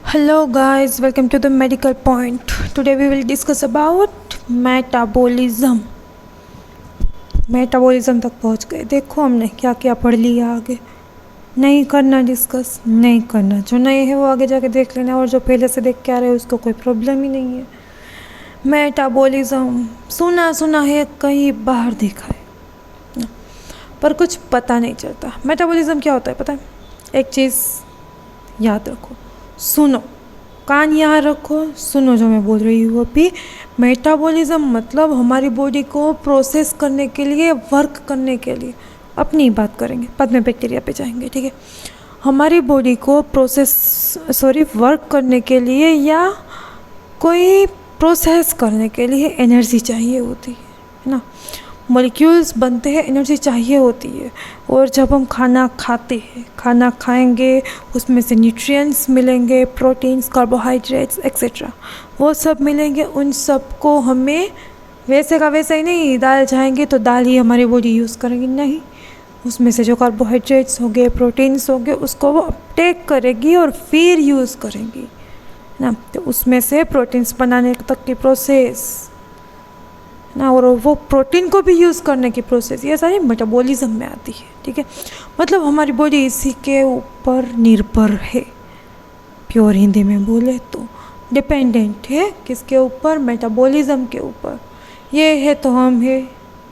Hello guys, welcome to the medical point. Today we will discuss about metabolism. Metabolism तक पहुंच गए। देखो हमने क्या क्या पढ़ लिया, आगे नहीं करना डिस्कस, नहीं करना। जो नए है वो आगे जाके देख लेना, और जो पहले से देख के आ रहे हैं उसको कोई प्रॉब्लम ही नहीं है। मेटाबॉलिज्म सुना सुना है, कई बार देखा है, पर कुछ पता नहीं चलता। मेटाबॉलिज्म क्या होता है पता है? एक चीज़ याद रखो, सुनो, कान यहाँ रखो, सुनो जो मैं बोल रही हूँ अभी। मेटाबॉलिज्म मतलब हमारी बॉडी को प्रोसेस करने के लिए, वर्क करने के लिए, अपनी बात करेंगे, बाद में बैक्टीरिया पे जाएंगे, ठीक है। हमारी बॉडी को वर्क करने के लिए या कोई प्रोसेस करने के लिए एनर्जी चाहिए होती है ना। मॉलिक्यूल्स बनते हैं, एनर्जी चाहिए होती है। और जब हम खाना खाते हैं, खाना खाएंगे, उसमें से न्यूट्रिएंट्स मिलेंगे, प्रोटीन्स, कार्बोहाइड्रेट्स एक्सेट्रा, वो सब मिलेंगे। उन सब को हमें वैसे का वैसा ही नहीं, दाल खाएंगे तो दाल ही हमारी बॉडी यूज़ करेगी, नहीं। उसमें से जो कार्बोहाइड्रेट्स हो गए, प्रोटीन्स हो गए, उसको वो अपटेक करेगी और फिर यूज़ करेंगी ना। तो उसमें से प्रोटीन्स बनाने तक की प्रोसेस ना, और वो प्रोटीन को भी यूज़ करने की प्रोसेस, ये सारी मेटाबॉलिज्म में आती है, ठीक है। मतलब हमारी बॉडी इसी के ऊपर निर्भर है। प्योर हिंदी में बोले तो डिपेंडेंट है किसके ऊपर? मेटाबॉलिज्म के ऊपर। ये है तो हम है,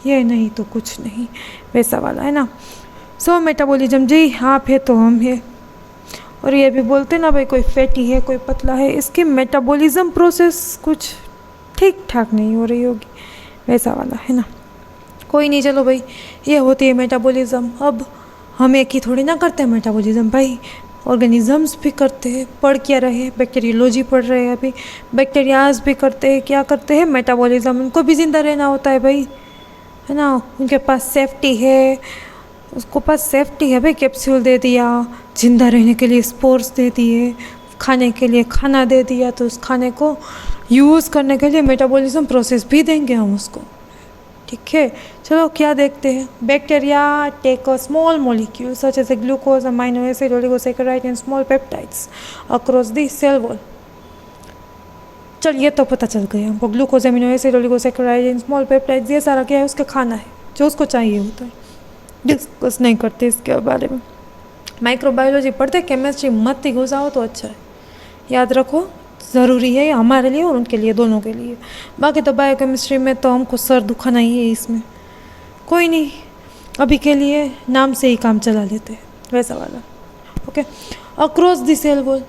ये नहीं तो कुछ नहीं, वैसा वाला है ना। सो मेटाबॉलिज्म जी, आप है तो हम है। और ये भी बोलते ना भाई, कोई फैटी है, कोई पतला है, इसकी मेटाबॉलिज्म प्रोसेस कुछ ठीक ठाक नहीं हो रही होगी, वैसा वाला है ना। कोई नहीं, चलो भाई, ये होती है मेटाबॉलिज्म। अब हम एक ही थोड़ी ना करते हैं मेटाबॉलिज्म भाई, ऑर्गेनिजम्स भी करते हैं। पढ़ क्या रहे हैं? बैक्टीरियोलॉजी पढ़ रहे हैं अभी। बैक्टीरियाज भी करते हैं, क्या करते हैं? मेटाबॉलिज्म। उनको भी जिंदा रहना होता है भाई, है ना। उनके पास सेफ्टी है, उसको पास सेफ्टी है भाई। कैप्सूल दे दिया, जिंदा रहने के लिए स्पोर्स दे दिए, खाने के लिए खाना दे दिया, तो उस खाने को यूज़ करने के लिए मेटाबॉलिज्म प्रोसेस भी देंगे हम उसको, ठीक है। चलो क्या देखते हैं? Bacteria take a small molecule such as a glucose, amino acid, oligosaccharide and small peptides across the cell wall. चल, ये तो पता चल गया हमको, glucose, amino acid, oligosaccharide and small peptides, ये सारा क्या है? उसका खाना है जो उसको चाहिए होता है। डिस्कस नहीं करते इसके बारे में। माइक्रोबायोलॉजी पढ़ते, केमिस्ट्री मत ही घुसाओ तो अच्छा है। याद रखो, ज़रूरी है हमारे लिए और उनके लिए, दोनों के लिए। बाकी तो बायोकेमिस्ट्री में तो हमको सर दुखाना ही है इसमें। कोई नहीं, अभी के लिए नाम से ही काम चला लेते हैं, वैसा वाला, okay. Across the cell wall,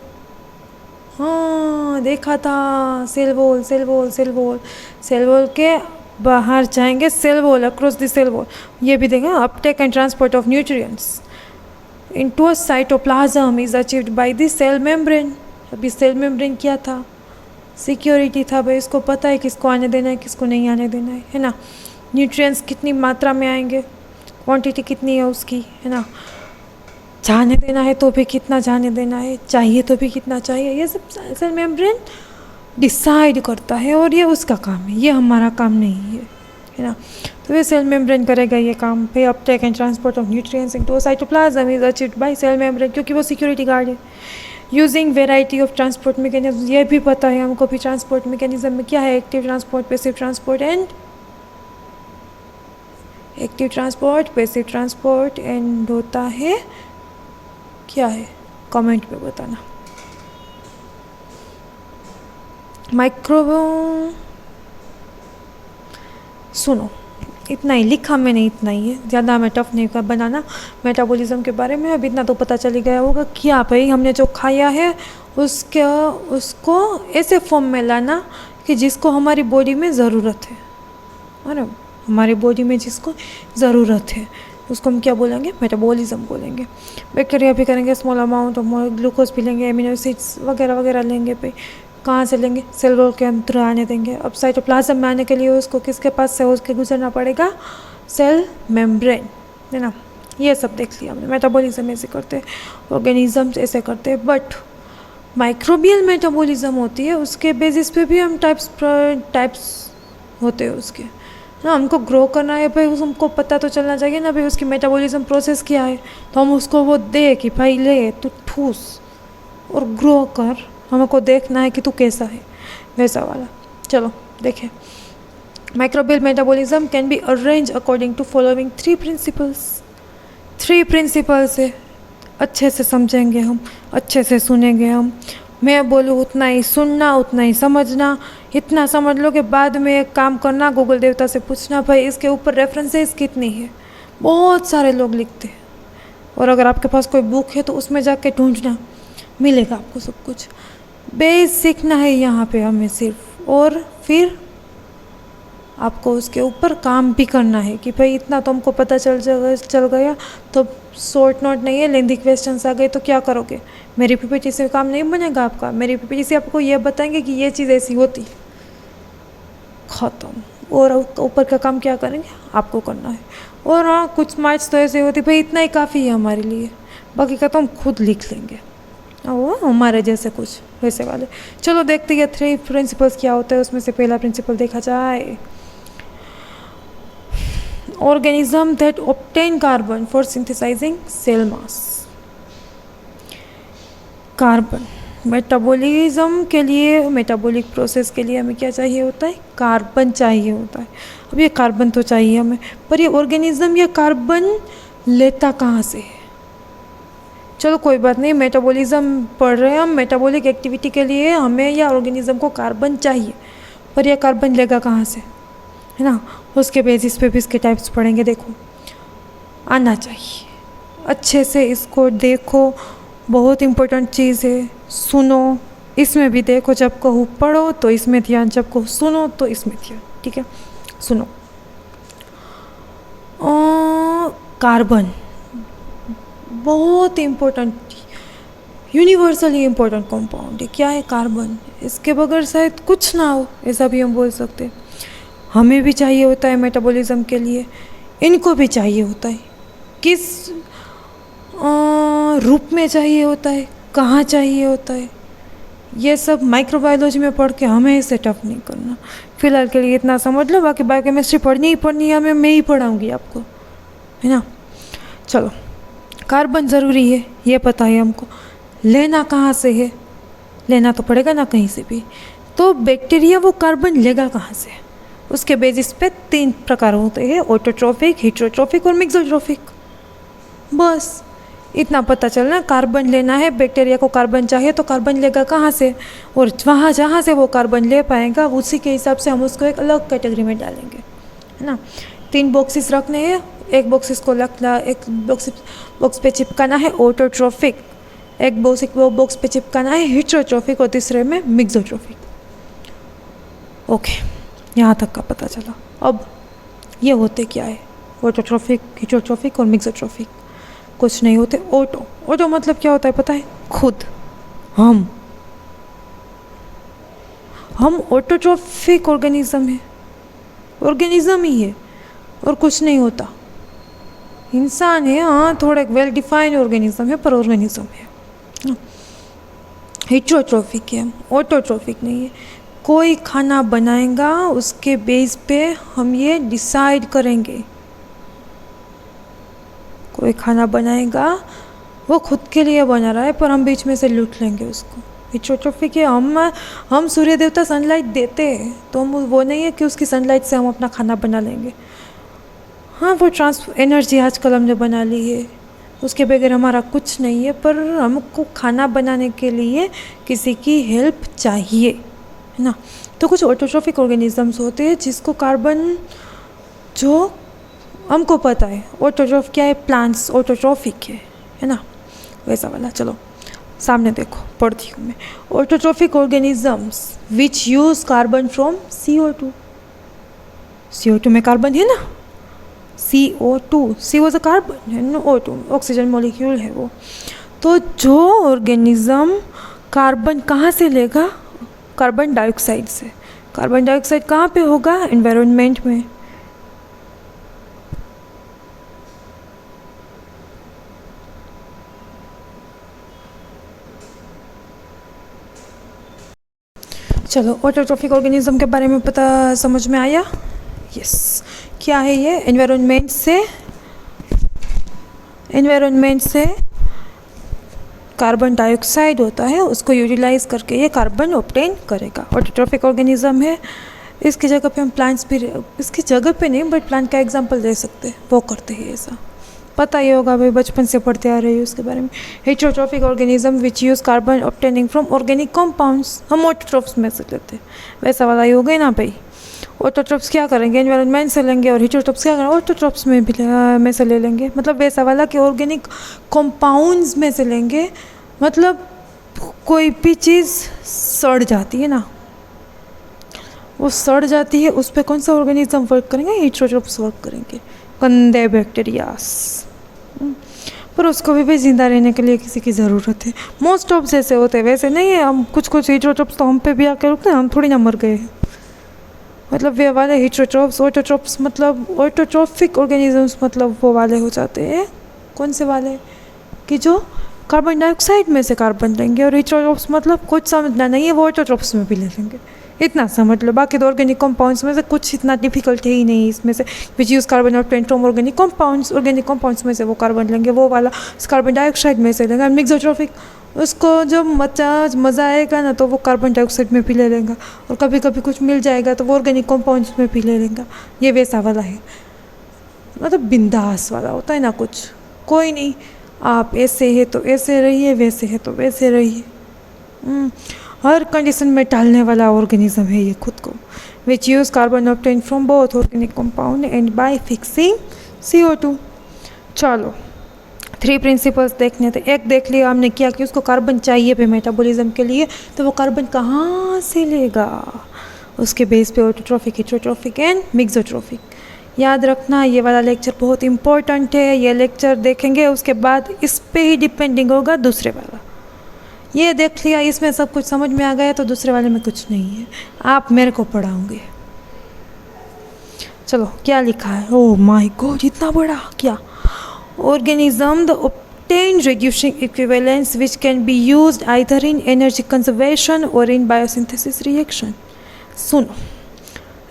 हाँ देखा था, cell wall, cell wall, cell wall, cell wall के बाहर जाएंगे, cell wall, across the cell wall. ये भी देखें, uptake and transport of nutrients into a cytoplasm is achieved by the cell membrane. अभी सेल मेम्ब्रेन क्या था? सिक्योरिटी था भाई, इसको पता है किसको आने देना है, किसको नहीं आने देना है ना। न्यूट्रिएंट्स कितनी मात्रा में आएंगे, क्वांटिटी कितनी है उसकी, है ना। जाने देना है तो भी कितना जाने देना है, चाहिए तो भी कितना चाहिए, ये सब सेल मेम्ब्रेन डिसाइड करता है, और ये उसका काम है, ये हमारा काम नहीं है ना। तो ये सेल मेम्ब्रेन करेगा ये काम पे। Uptake and transport of nutrients into a cytoplasm is achieved by cell membrane, क्योंकि वो सिक्योरिटी गार्ड है। Using variety of transport mechanism, ये भी पता है हमको भी। ट्रांसपोर्ट मैकेनिज्म में क्या है? Active transport, passive transport and active transport, passive transport and होता है क्या है? कमेंट पे बताना। माइक्रो, सुनो, इतना ही लिखा मैंने, इतना ही है, ज़्यादा हमें टफ नहीं का बनाना मेटाबॉलिज्म के बारे में। अब इतना तो पता चल गया होगा क्या भाई, हमने जो खाया है उसको ऐसे फॉर्म में लाना कि जिसको हमारी बॉडी में ज़रूरत है, और हमारी बॉडी में जिसको ज़रूरत है उसको हम क्या बोलेंगे? मेटाबॉलिज्म बोलेंगे। बैक्टीरिया भी करेंगे, स्मॉल अमाउंट ऑफ ग्लूकोज भी लेंगे, अमीनो एसिड्स वगैरह वगैरह लेंगे भाई। कहाँ से लेंगे? सेल वॉल के अंदर आने देंगे। अब साइटोप्लाज्म में आने के लिए उसको किसके पास से उसके गुजरना पड़ेगा? सेल मेम्ब्रेन, है ना। ये सब देख लिया हमने। मेटाबॉलिज्म ऐसे करते हैं, ऑर्गेनिजम्स ऐसे करते हैं, बट माइक्रोबियल मेटाबॉलिज्म होती है, उसके बेसिस पे भी हम टाइप्स होते हैं उसके, ना। हमको ग्रो करना है भाई, हमको पता तो चलना चाहिए ना भाई उसकी मेटाबॉलिज्म प्रोसेस क्या है। तो हम उसको वो दे कि भाई ले तू ठूस और ग्रो कर, हमको देखना है कि तू कैसा है, वैसा वाला। चलो देखें, microbial metabolism can be arrange according to following 3 principles. 3 principles है, अच्छे से समझेंगे हम, अच्छे से सुनेंगे हम। मैं बोलूँ उतना ही सुनना, उतना ही समझना। इतना समझ लो कि बाद में एक काम करना, गूगल देवता से पूछना भाई इसके ऊपर रेफरेंसेस कितनी है। बहुत सारे लोग लिखते हैं, और अगर आपके पास कोई बुक है तो उसमें जाके ढूंढना, मिलेगा आपको सब कुछ। बेस सीखना है यहाँ पे हमें सिर्फ, और फिर आपको उसके ऊपर काम भी करना है कि भाई इतना तो हमको पता चल गया, तो शॉर्ट नोट नहीं है, लेंथी क्वेश्चंस आ गए तो क्या करोगे। मेरी पीपीटी से काम नहीं बनेगा आपका। मेरी पीपीटी से आपको ये बताएंगे कि ये चीज़ ऐसी होती, ख़त्म। और ऊपर का काम क्या करेंगे, आपको करना है। और हाँ, कुछ मार्क्स तो ऐसे होती भाई इतना ही काफ़ी है हमारे लिए, बाकी का तो हम खुद लिख लेंगे, वो हमारे जैसे कुछ वैसे वाले। चलो देखते हैं 3 प्रिंसिपल्स क्या होता है। उसमें से पहला प्रिंसिपल देखा जाए, organism that obtain carbon for synthesizing cell mass। Carbon metabolism के लिए, मेटाबॉलिक प्रोसेस के लिए हमें क्या चाहिए होता है, कार्बन चाहिए होता है। अब ये कार्बन तो चाहिए हमें, पर ये ऑर्गेनिज्म ये कार्बन लेता कहाँ से है। चलो कोई बात नहीं, मेटाबॉलिज्म पढ़ रहे हैं हम, मेटाबॉलिक एक्टिविटी के लिए हमें या ऑर्गेनिज्म को कार्बन चाहिए, पर यह कार्बन लेगा कहाँ से, है ना। उसके बेसिस पे भी इसके टाइप्स पढ़ेंगे। देखो, आना चाहिए अच्छे से, इसको देखो, बहुत इम्पोर्टेंट चीज़ है। सुनो, इसमें भी देखो, जब कहूँ पढ़ो तो इसमें ध्यान, जब कहूँ सुनो तो इसमें ध्यान, ठीक है। सुनो, कार्बन बहुत इम्पोर्टेंट, यूनिवर्सली इम्पोर्टेंट कंपाउंड है। क्या है कार्बन, इसके बगैर शायद कुछ ना हो, ऐसा भी हम बोल सकते हैं। हमें भी चाहिए होता है मेटाबॉलिज्म के लिए, इनको भी चाहिए होता है। किस रूप में चाहिए होता है, कहाँ चाहिए होता है, ये सब माइक्रोबायोलॉजी में पढ़ के हमें इसे टफ नहीं करना। फिलहाल के लिए इतना समझ लो, बाकी बायोकेमिस्ट्री पढ़नी ही पढ़नी है हमें, मैं ही पढ़ाऊँगी आपको, है ना। चलो, कार्बन ज़रूरी है, ये पता है हमको। लेना कहाँ से है, लेना तो पड़ेगा ना कहीं से भी। तो बैक्टीरिया वो कार्बन लेगा कहाँ से, उसके बेसिस पे 3 प्रकार होते हैं, ऑटोट्रोफिक, हेटेरोट्रोफिक और मिक्सोट्रोफिक। बस इतना पता चलना, कार्बन लेना है, बैक्टीरिया को कार्बन चाहिए तो कार्बन लेगा कहाँ से, और वहाँ जहाँ से वो कार्बन ले पाएगा उसी के हिसाब से हम उसको एक अलग कैटेगरी में डालेंगे, है ना। 3 बॉक्सेस रखने हैं, एक बॉक्सेस को रखना, एक बॉक्स पे चिपकाना है ऑटोट्रोफिक, एक बॉक्स पे चिपकाना है हेटेरोट्रोफिक, और तीसरे में मिक्सोट्रोफिक। ओके, यहाँ तक का पता चला। अब ये होते क्या है, ऑटोट्रोफिक, हेटेरोट्रोफिक और मिक्सोट्रोफिक। कुछ नहीं होते। ऑटो मतलब क्या होता है पता है, खुद, हम ऑटोट्रोफिक ऑर्गेनिज्म है, ऑर्गेनिज्म ही है और कुछ नहीं होता। इंसान है, हाँ, थोड़ा एक वेल डिफाइंड ऑर्गेनिज्म है, पर ऑर्गेनिज्म है। हेटेरोट्रोफिक है, ऑटोट्रोफिक नहीं है। कोई खाना बनाएगा, उसके बेस पे हम ये डिसाइड करेंगे। कोई खाना बनाएगा, वो खुद के लिए बना रहा है, पर हम बीच में से लूट लेंगे उसको। हेटेरोट्रोफिक है, हम सूर्य देवता सनलाइट देते हैं, तो हम वो नहीं है कि उसकी सनलाइट से हम अपना खाना बना लेंगे। हाँ, वो एनर्जी आजकल हमने बना ली है, उसके बगैर हमारा कुछ नहीं है, पर हमको खाना बनाने के लिए किसी की हेल्प चाहिए, है ना। तो कुछ ऑटोट्रोफिक ऑर्गेनिजम्स होते हैं जिसको कार्बन, जो हमको पता है ऑटोट्रोफ क्या है, प्लांट्स ऑटोट्रोफिक है ना, वैसा वाला। चलो सामने देखो, पढ़ती हूँ मैं। Autotrophic organisms which use carbon from CO2। CO2 में कार्बन है ना, CO2, C was a carbon है ना, O2 ऑक्सीजन मॉलिक्यूल है वो। तो जो ऑर्गेनिज्म कार्बन कहाँ से लेगा, कार्बन डाइऑक्साइड से। कार्बन डाइऑक्साइड कहाँ पे होगा, एनवायरनमेंट में। चलो, ऑटोट्रोफिक ऑर्गेनिज्म के बारे में पता समझ में आया। यस, क्या है ये, एनवायरनमेंट से कार्बन डाइऑक्साइड होता है उसको यूटिलाइज करके ये कार्बन ऑब्टेन करेगा। ऑटोट्रॉफिक ऑर्गेनिज्म है, इसकी जगह पे हम प्लांट्स भी, इसकी जगह पे नहीं बट प्लांट का एग्जांपल दे सकते हैं, वो करते हैं ऐसा। पता ही होगा भाई, बचपन से पढ़ते आ रहे हैं उसके बारे में। Heterotrophic organism which use carbon obtaining from organic compounds, हम ऑटोट्रॉफ्स में से लेते हैं, वैसा वाला ही हो गया ना भाई। ऑटोट्रॉफ्स क्या करेंगे, एनवायरनमेंट से लेंगे, और हेटेरोट्रॉफ्स क्या करेंगे, ऑटोट्रॉफ्स में से ले लेंगे। मतलब वैसा वाला कि ऑर्गेनिक कंपाउंड्स में से लेंगे। मतलब कोई भी चीज़ सड़ जाती है ना, वो सड़ जाती है, उस पर कौन सा ऑर्गेनिज्म वर्क करेंगे, हेटेरोट्रॉफ्स वर्क करेंगे, गंदे बैक्टीरियास। पर उसको भी जिंदा रहने के लिए किसी की ज़रूरत है। मोस्ट ऑफ जैसे होते हैं वैसे नहीं है, हम कुछ हेटेरोट्रॉफ्स तो हम पे भी आकर रुकते हैं, हम थोड़ी ना मर गए हैं। मतलब वे वाले हेटेरोट्रॉफ्स, ऑटोट्रॉफ्स मतलब ऑटोट्रॉफिक ऑर्गेनिजम्स मतलब वो वाले हो जाते हैं। कौन से वाले कि जो कार्बन डाइऑक्साइड में से कार्बन लेंगे, और हेटेरोट्रॉफ्स मतलब कुछ समझना नहीं है, वो ऑटोट्रॉफ्स में भी ले लेंगे, इतना समझ लो। बाकी तो ऑर्गेनिक कंपाउंड्स में से कुछ इतना डिफिकल्ट है ही नहीं इसमें से, विच use carbon obtain from organic compounds में से वो कार्बन लेंगे, वो वाला कार्बन डाइऑक्साइड में से लेंगे। मिक्सोट्रॉफिक, उसको जब मज़ा आएगा ना तो वो कार्बन डाइऑक्साइड में भी ले लेगा, और कभी कभी कुछ मिल जाएगा तो वो ऑर्गेनिक कंपाउंड्स में भी ले लेगा। ये वैसा वाला है, मतलब बिंदास वाला होता है ना कुछ, कोई नहीं आप ऐसे है तो ऐसे रहिए, वैसे है तो वैसे रहिए। हर कंडीशन में टालने वाला ऑर्गेनिज्म है ये खुद को, विच use carbon obtain from both organic compound and bye fixing CO2। चलो 3 प्रिंसिपल्स देखने थे। एक देख लिया हमने क्या कि उसको कार्बन चाहिए पे मेटाबॉलिज्म के लिए, तो वो कार्बन कहाँ से लेगा, उसके बेस पे ऑटोट्रॉफिक, हेटेरोट्रॉफिक एंड मिक्सोट्रॉफिक। याद रखना ये वाला लेक्चर बहुत इंपॉर्टेंट है, ये लेक्चर देखेंगे उसके बाद इस पे ही डिपेंडिंग होगा दूसरे वाला। ये देख लिया, इसमें सब कुछ समझ में आ गया तो दूसरे वाले में कुछ नहीं है, आप मेरे को पढ़ाओगे। चलो क्या लिखा है, ओह माय गॉड इतना बड़ा क्या। Organism the obtained reducing equivalents which can be used either in energy conservation or in biosynthesis reaction। सुनो,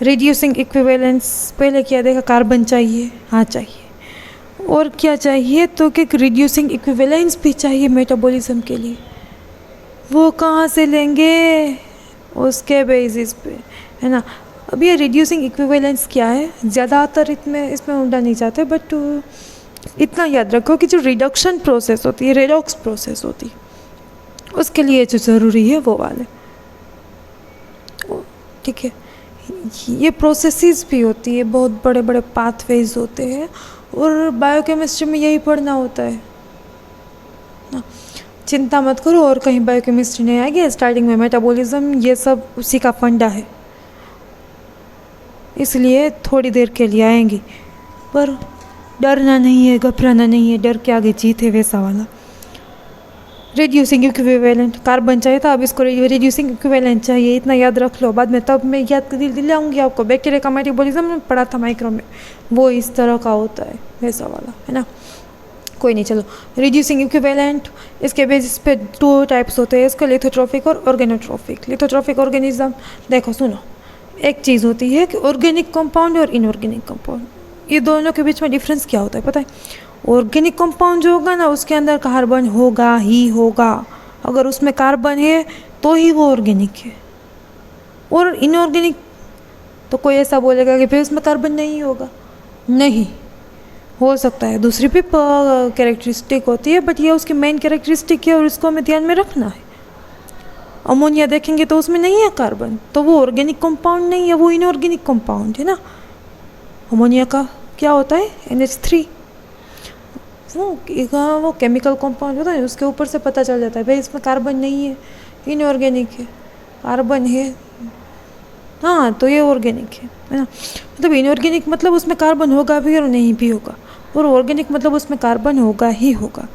reducing equivalents पहले क्या देखा, कार्बन चाहिए, हाँ चाहिए, और क्या चाहिए तो कि reducing equivalents भी चाहिए मेटाबॉलिज्म के लिए। वो कहाँ से लेंगे, उसके बेसिस पे, है ना। अब ये reducing equivalents क्या है, ज़्यादातर इसमें उल्टा नहीं चाहते, बट इतना याद रखो कि जो रिडक्शन प्रोसेस होती है, रेडॉक्स प्रोसेस होती है, उसके लिए जो ज़रूरी है वो वाले, ठीक है। ये प्रोसेसेस भी होती है, बहुत बड़े बड़े पाथवेज होते हैं, और बायोकेमिस्ट्री में यही पढ़ना होता है ना। चिंता मत करो, और कहीं बायोकेमिस्ट्री नहीं आएगी, स्टार्टिंग में मेटाबॉलिज्म ये सब उसी का फंडा है, इसलिए थोड़ी देर के लिए आएंगी। पर डरना नहीं है, घबराना नहीं है, डर के आगे जीत है, वैसा वाला। रिड्यूसिंग इक्विवेलेंट, कार्बन चाहिए था, अब इसको रिड्यूसिंग इक्विवेलेंट चाहिए, इतना याद रख लो। बाद में तब मैं याद दिलाऊंगी आपको, बैक्टीरिया का मेटाबॉलिज्म पढ़ा था माइक्रो में, वो इस तरह का होता है, वैसा वाला, है ना। कोई नहीं, चलो रिड्यूसिंग इक्विवेलेंट, इसके बेसिस पे 2 टाइप्स होते हैं इसको, लिथोट्रॉफिक और ऑर्गेनोट्रॉफिक। लिथोट्रॉफिक ऑर्गेनिज्म, देखो सुनो, एक चीज़ होती है कि ऑर्गेनिक कंपाउंड और इनऑर्गेनिक कंपाउंड, ये दोनों के बीच में डिफरेंस क्या होता है पता है। ऑर्गेनिक कंपाउंड जो होगा ना, उसके अंदर कार्बन होगा ही होगा, अगर उसमें कार्बन है तो ही वो ऑर्गेनिक है। और इनऑर्गेनिक तो कोई ऐसा बोलेगा कि फिर उसमें कार्बन नहीं होगा, नहीं हो सकता है, दूसरी भी कैरेक्टरिस्टिक होती है, बट ये उसकी मेन कैरेक्टरिस्टिक है और इसको हमें ध्यान में रखना है। अमोनिया देखेंगे तो उसमें नहीं है कार्बन, तो वो ऑर्गेनिक कंपाउंड नहीं है, वो इनऑर्गेनिक कंपाउंड है ना। अमोनिया का क्या होता है, NH3, वो केमिकल कंपाउंड होता है, उसके ऊपर से पता चल जाता है भाई इसमें कार्बन नहीं है, इनऑर्गेनिक है, कार्बन है, हाँ तो ये ऑर्गेनिक है ना। मतलब इनऑर्गेनिक मतलब उसमें कार्बन होगा भी और नहीं भी होगा, और ऑर्गेनिक मतलब उसमें कार्बन होगा ही होगा।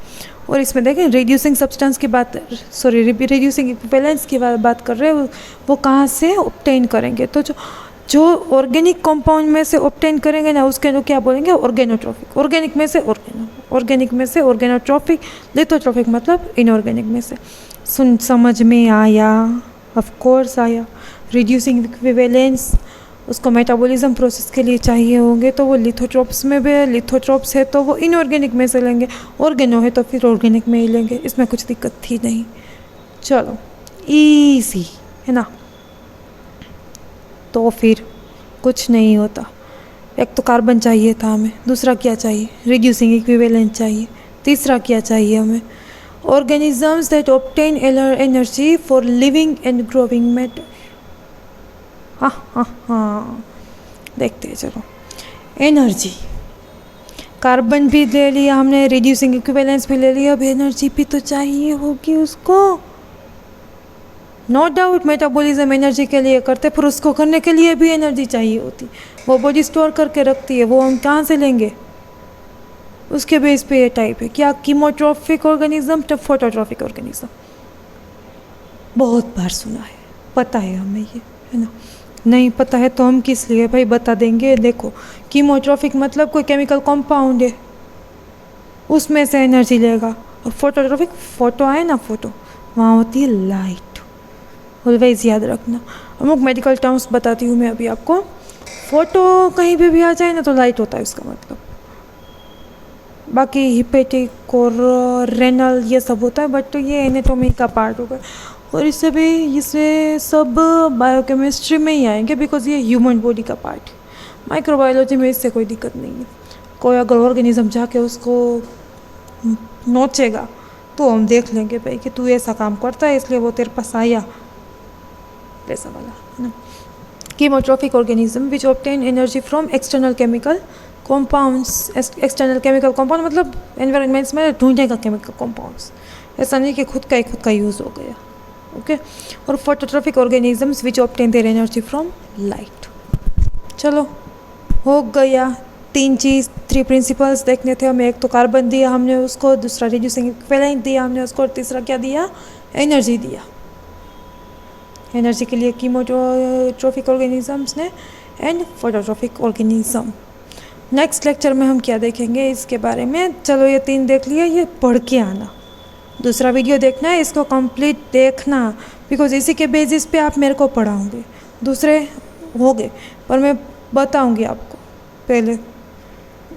और इसमें देखें रिड्यूसिंग सब्सटेंस की बात, रिड्यूसिंग इक्विवेलेंस की बात कर रहे हैं, वो कहाँ से ऑब्टेन करेंगे, तो जो ऑर्गेनिक कंपाउंड में से ऑब्टेन करेंगे ना, उसके जो क्या बोलेंगे, ऑर्गेनोट्रॉफिक। ऑर्गेनिक में से ऑर्गेनोट्रॉफिक, लिथोट्रॉफिक मतलब इनऑर्गेनिक में से। समझ में आया, ऑफ कोर्स आया। रिड्यूसिंग इक्विवेलेंस, उसको मेटाबॉलिज्म प्रोसेस के लिए चाहिए होंगे तो वो लिथोट्रोप्स में भी है, लिथोट्रोप्स है तो वो इनऑर्गेनिक में से लेंगे, ऑर्गेनो है तो फिर ऑर्गेनिक में ही लेंगे, इसमें कुछ दिक्कत थी नहीं। चलो ईजी है ना। तो फिर कुछ नहीं होता। एक तो कार्बन चाहिए था हमें, दूसरा क्या चाहिए, रिड्यूसिंग इक्विवेलेंट चाहिए, तीसरा क्या चाहिए हमें, organisms that obtain energy for living and growing matter। हाँ, देखते हैं चलो। एनर्जी, कार्बन भी ले लिया हमने, रिड्यूसिंग इक्विवेलेंस भी ले लिया, अब एनर्जी भी तो चाहिए होगी उसको। नो डाउट मेटाबॉलिज्म एनर्जी के लिए करते, फिर उसको करने के लिए भी एनर्जी चाहिए होती, वो बॉडी स्टोर करके रखती है, वो हम कहाँ से लेंगे। उसके बेस पे ये टाइप है क्या, कीमोट्रॉफिक ऑर्गेनिज्म तो फोटोट्रॉफिक ऑर्गेनिज्म। बहुत बार सुना है, पता है हमें ये, है ना। नहीं पता है तो हम किस लिए भाई बता देंगे। देखो कीमोट्रॉफिक मतलब कोई केमिकल कॉम्पाउंड है, उसमें से एनर्जी लेगा। और फोटोट्रॉफिक, फोटो आए ना, फोटो वहाँ होती है लाइट। ऑलवेज याद रखना, अमुक मेडिकल टर्म्स बताती हूँ मैं अभी आपको। फोटो कहीं पे भी आ जाए ना तो लाइट होता है उसका मतलब। बाकी हिपेटिक और रेनल ये सब होता है, बट ये एनाटॉमी का पार्ट होगा। और इससे सब बायोकेमिस्ट्री में ही आएंगे, बिकॉज ये ह्यूमन बॉडी का पार्ट है। माइक्रोबायोलॉजी में इससे कोई दिक्कत नहीं है। कोई अगर ऑर्गेनिज्म जाके उसको नोचेगा तो हम देख लेंगे भाई कि तू ऐसा काम करता है इसलिए वो तेरे पास आया, ऐसा वाला है ना। Chemotrophic organism which obtain energy from external chemical compounds. External chemical compound मतलब एनवायरनमेंट्स में ढूंढेगा केमिकल कॉम्पाउंड्स, ऐसा नहीं कि खुद का यूज़ हो गया। ओके और phototrophic organisms which obtain their energy from light. चलो हो गया, 3 प्रिंसिपल्स देखने थे हमें। एक तो कार्बन दिया हमने उसको, दूसरा रिड्यूसिंग इक्विवेलेंट दिया हमने उसको, और तीसरा क्या दिया, एनर्जी दिया। एनर्जी के लिए कीमोट्रॉफिक ऑर्गेनिजम्स ने and phototrophic organism. Next lecture में हम क्या देखेंगे इसके बारे में। चलो ये 3 देख लिया, ये पढ़ के आना। दूसरा वीडियो देखना है, इसको कंप्लीट देखना, बिकॉज इसी के बेसिस पे आप मेरे को पढ़ाओगे। दूसरे हो गए पर मैं बताऊंगी आपको, पहले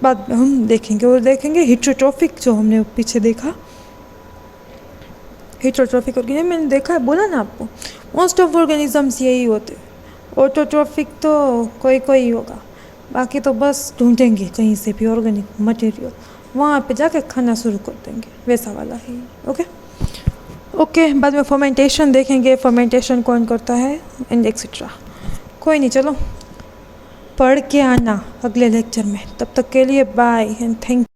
बाद में हम देखेंगे। और देखेंगे हिट्रोट्रॉफिक, जो हमने पीछे देखा हिट्रोट्रॉफिक ऑर्गेनिज्म, मैंने देखा है, बोला ना आपको। मोस्ट ऑफ ऑर्गेनिजम्स यही होते। ऑटोट्रॉफिक तो कोई कोई होगा, बाकी तो बस ढूंढेंगे कहीं से भी ऑर्गेनिक मटेरियल, वहाँ पे जाके खाना शुरू कर देंगे, वैसा वाला ही। ओके बाद में फर्मेंटेशन देखेंगे, फर्मेंटेशन कौन करता है एंड एक्सेट्रा। कोई नहीं, चलो पढ़ के आना अगले लेक्चर में। तब तक के लिए बाय एंड थैंक